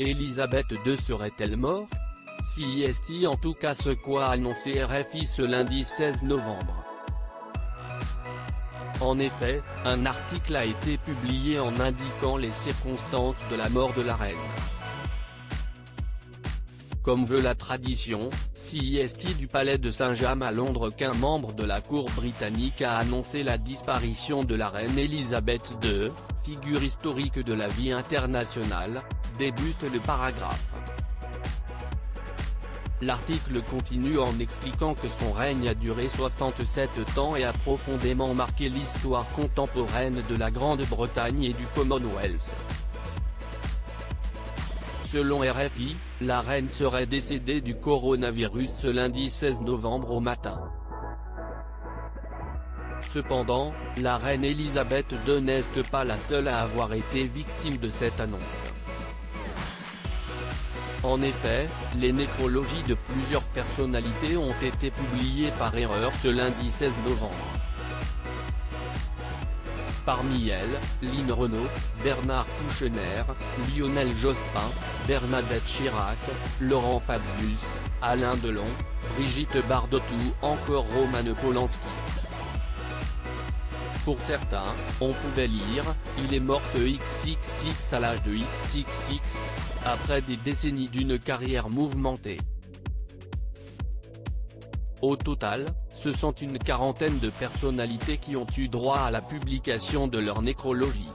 Elisabeth II serait-elle morte? Si est en tout cas ce qu'a annoncé RFI ce lundi 16 novembre. En effet, un article a été publié en indiquant les circonstances de la mort de la reine. Comme veut la tradition, c'est du palais de Saint-James à Londres qu'un membre de la cour britannique a annoncé la disparition de la reine Elisabeth II, figure historique de la vie internationale, débute le paragraphe. L'article continue en expliquant que son règne a duré 67 ans et a profondément marqué l'histoire contemporaine de la Grande-Bretagne et du Commonwealth. Selon RFI, la reine serait décédée du coronavirus ce lundi 16 novembre au matin. Cependant, la reine Elisabeth II n'est pas la seule à avoir été victime de cette annonce. En effet, les nécrologies de plusieurs personnalités ont été publiées par erreur ce lundi 16 novembre. Parmi elles, Lynn Renault, Bernard Kouchner, Lionel Jospin, Bernadette Chirac, Laurent Fabius, Alain Delon, Brigitte Bardot ou encore Roman Polanski. Pour certains, on pouvait lire « Il est mort ce XXX à l'âge de XXX », après des décennies d'une carrière mouvementée. Au total, ce sont une quarantaine de personnalités qui ont eu droit à la publication de leur nécrologie.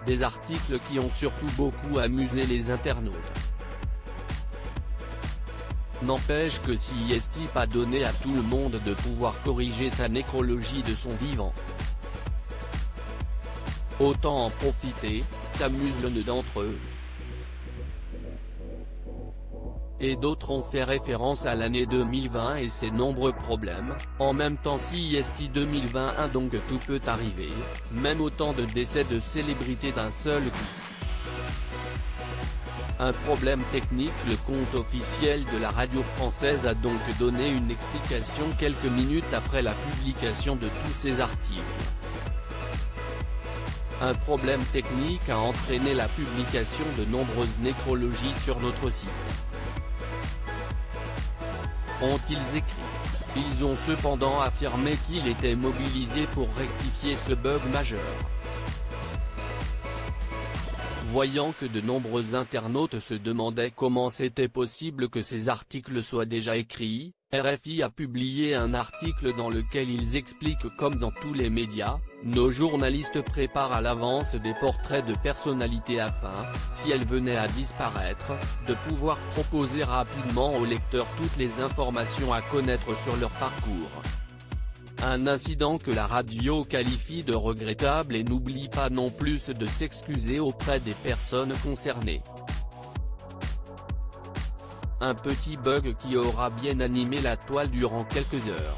Des articles qui ont surtout beaucoup amusé les internautes. N'empêche que c'est pas donné à tout le monde de pouvoir corriger sa nécrologie de son vivant. Autant en profiter, s'amuse l'un d'entre eux. Et d'autres ont fait référence à l'année 2020 et ses nombreux problèmes, en même temps c'est 2021 donc tout peut arriver, même autant de décès de célébrités d'un seul coup. Un problème technique. Le compte officiel de la radio française a donc donné une explication quelques minutes après la publication de tous ces articles. Un problème technique a entraîné la publication de nombreuses nécrologies sur notre site. Ont-ils écrit? Ils ont cependant affirmé qu'ils étaient mobilisés pour rectifier ce bug majeur. Voyant que de nombreux internautes se demandaient comment c'était possible que ces articles soient déjà écrits, RFI a publié un article dans lequel ils expliquent comme dans tous les médias, nos journalistes préparent à l'avance des portraits de personnalités afin, si elles venaient à disparaître, de pouvoir proposer rapidement aux lecteurs toutes les informations à connaître sur leur parcours. Un incident que la radio qualifie de regrettable et n'oublie pas non plus de s'excuser auprès des personnes concernées. Un petit bug qui aura bien animé la toile durant quelques heures.